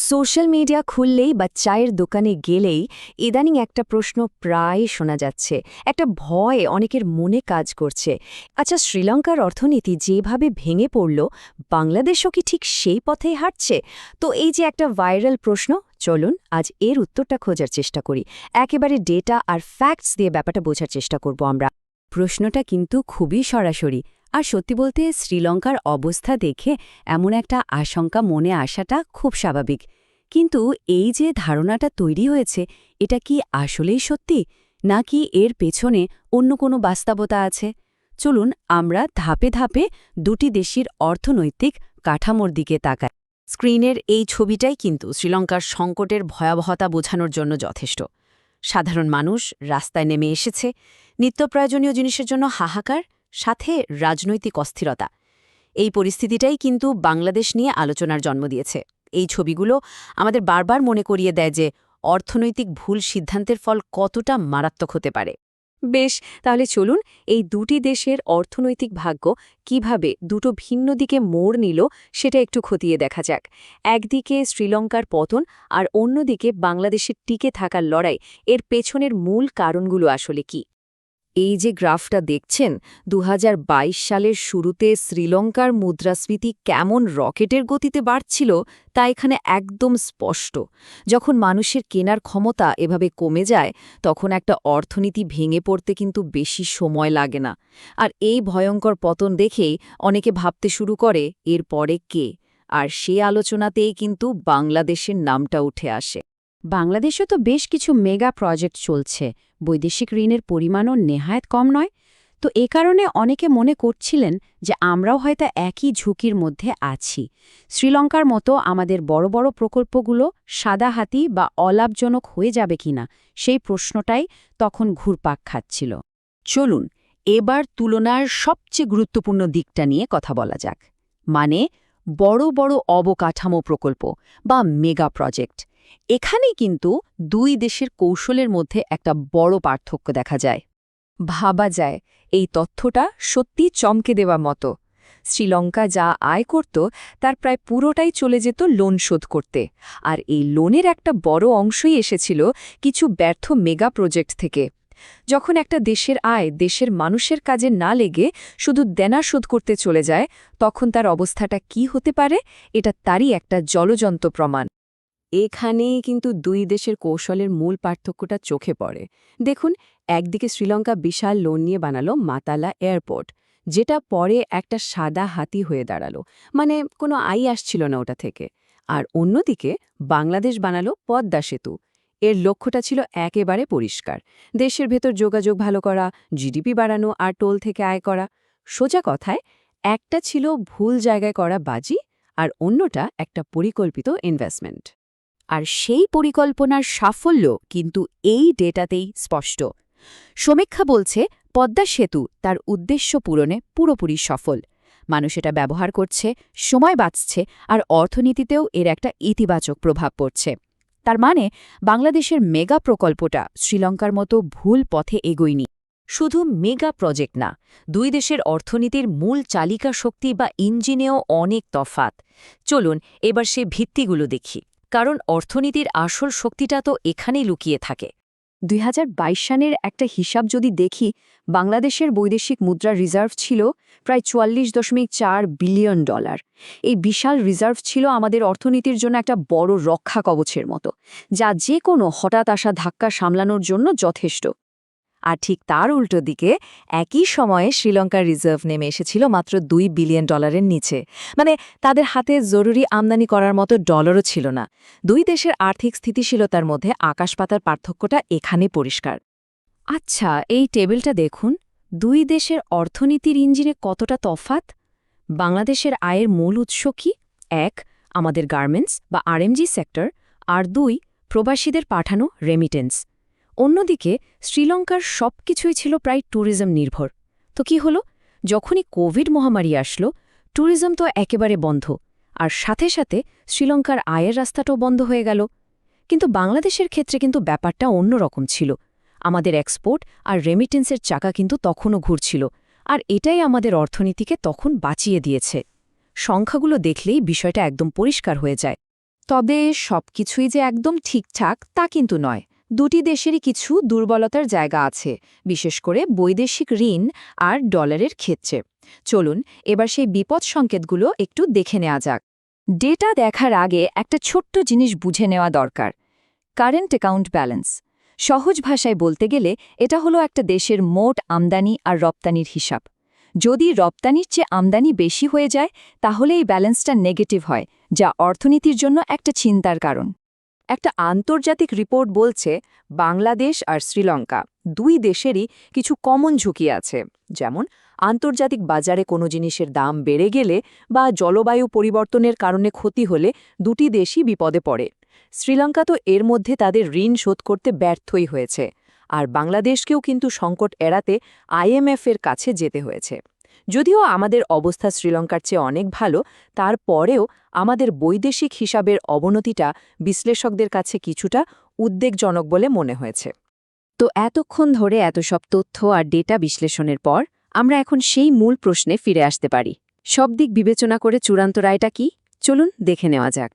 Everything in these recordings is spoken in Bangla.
সোশ্যাল মিডিয়া খুললেই বা চায়ের দোকানে গেলেই ইদানিং একটা প্রশ্ন প্রায় শোনা যাচ্ছে, একটা ভয় অনেকের মনে কাজ করছে। আচ্ছা, শ্রীলঙ্কার অর্থনীতি যেভাবে ভেঙে পড়ল, বাংলাদেশও কি ঠিক সেই পথেই হাঁটছে? তো এই যে একটা ভাইরাল প্রশ্ন, চলুন আজ এর উত্তরটা খোঁজার চেষ্টা করি। একেবারে ডেটা আর ফ্যাক্টস দিয়ে ব্যাপারটা বোঝার চেষ্টা করব আমরা। প্রশ্নটা কিন্তু খুবই সরাসরি, আর সত্যি বলতে শ্রীলঙ্কার অবস্থা দেখে এমন একটা আশঙ্কা মনে আসাটা খুব স্বাভাবিক। কিন্তু এই যে ধারণাটা তৈরি হয়েছে, এটা কি আসলেই সত্যি, নাকি এর পেছনে অন্য কোনো বাস্তবতা আছে? চলুন আমরা ধাপে ধাপে দুটি দেশের অর্থনৈতিক কাঠামোর দিকে তাকাই। স্ক্রিনের এই ছবিটাই কিন্তু শ্রীলঙ্কার সংকটের ভয়াবহতা বোঝানোর জন্য যথেষ্ট। সাধারণ মানুষ রাস্তায় নেমে এসেছে, নিত্যপ্রয়োজনীয় জিনিসের জন্য হাহাকার, সাথে রাজনৈতিক অস্থিরতা। এই পরিস্থিতিটাই কিন্তু বাংলাদেশ নিয়ে আলোচনার জন্ম দিয়েছে। এই ছবিগুলো আমাদের বারবার মনে করিয়ে দেয় যে অর্থনৈতিক ভুল সিদ্ধান্তের ফল কতটা মারাত্মক হতে পারে। বেশ, তাহলে চলুন এই দুটি দেশের অর্থনৈতিক ভাগ্য কিভাবে দুটো ভিন্ন দিকে মোড় নিল সেটা একটু খতিয়ে দেখা যাক। একদিকে শ্রীলঙ্কার পতন আর অন্যদিকে বাংলাদেশের টিকে থাকার লড়াই, এর পেছনের মূল কারণগুলো আসলে কি? এই যে গ্রাফটা দেখছেন, ২০২২ সালের শুরুতে শ্রীলঙ্কার মুদ্রাস্ফীতি কেমন রকেটের গতিতে বাড়ছিল তা এখানে একদম স্পষ্ট। যখন মানুষের কেনার ক্ষমতা এভাবে কমে যায়, তখন একটা অর্থনীতি ভেঙে পড়তে কিন্তু বেশি সময় লাগে না। আর এই ভয়ঙ্কর পতন দেখেই অনেকে ভাবতে শুরু করে এর পরে কে, আর সে আলোচনাতেই কিন্তু বাংলাদেশের নামটা উঠে আসে। বাংলাদেশে তো বেশ কিছু মেগা প্রজেক্ট চলছে, বৈদেশিক ঋণের পরিমাণও নেহায়েত কম নয়। তো এ কারণে অনেকে মনে করছিলেন যে আমরাও হয়তো একই ঝুঁকির মধ্যে আছি। শ্রীলঙ্কার মতো আমাদের বড় বড় প্রকল্পগুলো সাদাহাতি বা অলাভজনক হয়ে যাবে কিনা, সেই প্রশ্নটাই তখন ঘুরপাক খাচ্ছিল। চলুন এবার তুলনার সবচেয়ে গুরুত্বপূর্ণ দিকটা নিয়ে কথা বলা যাক, মানে বড় বড় অবকাঠামো প্রকল্প বা মেগা প্রজেক্ট। এখানেই কিন্তু দুই দেশের কৌশলের মধ্যে একটা বড় পার্থক্য দেখা যায়। ভাবা যায়, এই তথ্যটা সত্যি চমকে দেওয়া মতো। শ্রীলঙ্কা যা আয় করত তার প্রায় পুরোটাই চলে যেত লোন শোধ করতে, আর এই লোনের একটা বড় অংশই এসেছিল কিছু ব্যর্থ মেগা প্রজেক্ট থেকে। যখন একটা দেশের আয় দেশের মানুষের কাজে না লেগে শুধু দেনা শোধ করতে চলে যায়, তখন তার অবস্থাটা কি হতে পারে, এটা তারই একটা জ্বলজ্বন্ত প্রমাণ। এখানেই কিন্তু দুই দেশের কৌশলের মূল পার্থক্যটা চোখে পড়ে। দেখুন, একদিকে শ্রীলঙ্কা বিশাল লোন নিয়ে বানালো মাতালা এয়ারপোর্ট, যেটা পরে একটা সাদা হাতি হয়ে দাঁড়ালো, মানে কোনো আয় আসছিল না ওটা থেকে। আর অন্যদিকে বাংলাদেশ বানালো পদ্মা সেতু। এর লক্ষ্যটা ছিল একেবারে পরিষ্কার, দেশের ভেতর যোগাযোগ ভালো করা, জিডিপি বাড়ানো আর টোল থেকে আয় করা। সোজা কথায়, একটা ছিল ভুল জায়গায় করা বাজি, আর অন্যটা একটা পরিকল্পিত ইনভেস্টমেন্ট। আর সেই পরিকল্পনার সাফল্য কিন্তু এই ডেটাতেই স্পষ্ট। সমীক্ষা বলছে পদ্মা সেতু তার উদ্দেশ্য পূরণে পুরোপুরি সফল। মানুষ এটা ব্যবহার করছে, সময় বাঁচছে, আর অর্থনীতিতেও এর একটা ইতিবাচক প্রভাব পড়ছে। তার মানে বাংলাদেশের মেগা প্রকল্পটা শ্রীলঙ্কার মতো ভুল পথে এগোয়নি। শুধু মেগা প্রজেক্ট না, দুই দেশের অর্থনীতির মূল চালিকা শক্তি বা ইঞ্জিনেও অনেক তফাৎ। চলুন এবার সে ভিত্তিগুলো দেখি, কারণ অর্থনীতির আসল শক্তিটা তো এখানেই লুকিয়ে থাকে। ২০২২ সালের একটা হিসাব যদি দেখি, বাংলাদেশের বৈদেশিক মুদ্রা রিজার্ভ ছিল প্রায় $৪৪.৪ বিলিয়ন। এই বিশাল রিজার্ভ ছিল আমাদের অর্থনীতির জন্য একটা বড় রক্ষা কবচের মতো, যা যে কোনো হঠাৎ আসা ধাক্কা সামলানোর জন্য যথেষ্ট। আর ঠিক তার উল্টো দিকে একই সময়ে শ্রীলঙ্কার রিজার্ভ নেমে এসেছিল মাত্র $২ বিলিয়ন নিচে, মানে তাদের হাতে জরুরি আমদানি করার মতো ডলারও ছিল না। দুই দেশের আর্থিক স্থিতিশীলতার মধ্যে আকাশপাতার পার্থক্যটা এখানে পরিষ্কার। আচ্ছা, এই টেবিলটা দেখুন, দুই দেশের অর্থনীতির ইঞ্জিনে কতটা তফাৎ। বাংলাদেশের আয়ের মূল উৎস কি? ১. আমাদের গার্মেন্টস বা আরএমজি সেক্টর, আর ২. প্রবাসীদের পাঠানো রেমিটেন্স। অন্যদিকে শ্রীলঙ্কার সবকিছুই ছিল প্রায় ট্যুরিজম নির্ভর। তো কি হলো? যখনই কোভিড মহামারী আসলো, ট্যুরিজম তো একেবারে বন্ধ, আর সাথে সাথে শ্রীলঙ্কার আয়ের রাস্তাটাও বন্ধ হয়ে গেল। কিন্তু বাংলাদেশের ক্ষেত্রে কিন্তু ব্যাপারটা অন্যরকম ছিল। আমাদের এক্সপোর্ট আর রেমিটেন্সের চাকা কিন্তু তখনও ঘুরছিল, আর এটাই আমাদের অর্থনীতিকে তখন বাঁচিয়ে দিয়েছে। সংখ্যাগুলো দেখলেই বিষয়টা একদম পরিষ্কার হয়ে যায়। তবে সবকিছুই যে একদম ঠিকঠাক তা কিন্তু নয়। দুটি দেশেরই কিছু দুর্বলতার জায়গা আছে, বিশেষ করে বৈদেশিক ঋণ আর ডলারের ক্ষেত্রে। চলুন এবার সেই বিপদ সংকেতগুলো একটু দেখে নেওয়া যাক। ডেটা দেখার আগে একটা ছোট্ট জিনিস বুঝে নেওয়া দরকার। Current account balance. সহজ ভাষায় বলতে গেলে এটা হলো একটা দেশের মোট আমদানি আর রপ্তানির হিসাব। যদি রপ্তানির চেয়ে আমদানি বেশি হয়ে যায় তাহলে এই ব্যালেন্সটা নেগেটিভ হয়, যা অর্থনীতির জন্য একটা চিন্তার কারণ। একটা আন্তর্জাতিক রিপোর্ট বলছে বাংলাদেশ আর শ্রীলঙ্কা দুই দেশেরই কিছু কমন ঝুঁকি আছে, যেমন আন্তর্জাতিক বাজারে কোনো জিনিসের দাম বেড়ে গেলে বা জলবায়ু পরিবর্তনের কারণে ক্ষতি হলে দুটি দেশই বিপদে পড়ে। শ্রীলঙ্কা তো এর মধ্যে তাদের ঋণ শোধ করতে ব্যর্থই হয়েছে, আর বাংলাদেশকেও কিন্তু সংকট এড়াতে আইএমএফ-এর কাছে যেতে হয়েছে। যদিও আমাদের অবস্থা শ্রীলঙ্কার চেয়ে অনেক ভালো, তারপরেও আমাদের বৈদেশিক হিসাবের অবনতিটা বিশ্লেষকদের কাছে কিছুটা উদ্বেগজনক বলে মনে হয়েছে। তো এতক্ষণ ধরে এত সব তথ্য আর ডেটা বিশ্লেষণের পর আমরা এখন সেই মূল প্রশ্নে ফিরে আসতে পারি। সব দিক বিবেচনা করে চূড়ান্ত রায়টা কি, চলুন দেখে নেওয়া যাক।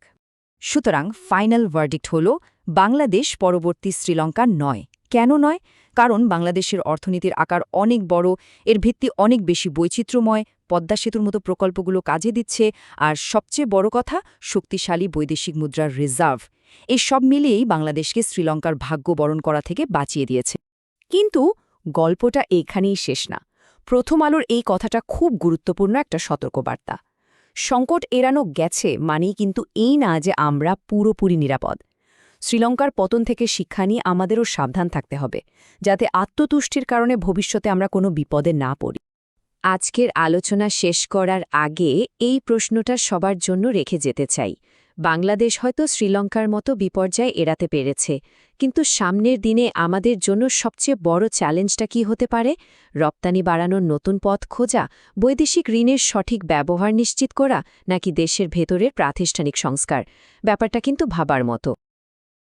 সুতরাং ফাইনাল ভার্ডিক্ট হল বাংলাদেশ পরবর্তী শ্রীলঙ্কা নয়। কেন নয়? কারণ বাংলাদেশের অর্থনীতির আকার অনেক বড়, এর ভিত্তি অনেক বেশি বৈচিত্র্যময়, পদ্মা সেতুর মতো প্রকল্পগুলো কাজে দিচ্ছে, আর সবচেয়ে বড় কথা শক্তিশালী বৈদেশিক মুদ্রার রিজার্ভ। এই সব মিলিয়েই বাংলাদেশকে শ্রীলঙ্কার ভাগ্য বরণ করা থেকে বাঁচিয়ে দিয়েছে। কিন্তু গল্পটা এখানেই শেষ না। প্রথম আলোর এই কথাটা খুব গুরুত্বপূর্ণ একটা সতর্কবার্তা। সংকট এড়ানো গেছে মানেই কিন্তু এই না যে আমরা পুরোপুরি নিরাপদ। শ্রীলঙ্কার পতন থেকে শিক্ষা নিয়ে আমাদেরও সাবধান থাকতে হবে, যাতে আত্মতুষ্টির কারণে ভবিষ্যতে আমরা কোনো বিপদে না পড়ি। আজকের আলোচনা শেষ করার আগে এই প্রশ্নটা সবার জন্য রেখে যেতে চাই। বাংলাদেশ হয়তো শ্রীলঙ্কার মতো বিপর্যয় এড়াতে পেরেছে, কিন্তু সামনের দিনে আমাদের জন্য সবচেয়ে বড় চ্যালেঞ্জটা কি হতে পারে? রপ্তানি বাড়ানোর নতুন পথ খোঁজা, বৈদেশিক ঋণের সঠিক ব্যবহার নিশ্চিত করা, নাকি দেশের ভেতরের প্রাতিষ্ঠানিক সংস্কার? ব্যাপারটা কিন্তু ভাবার মতো।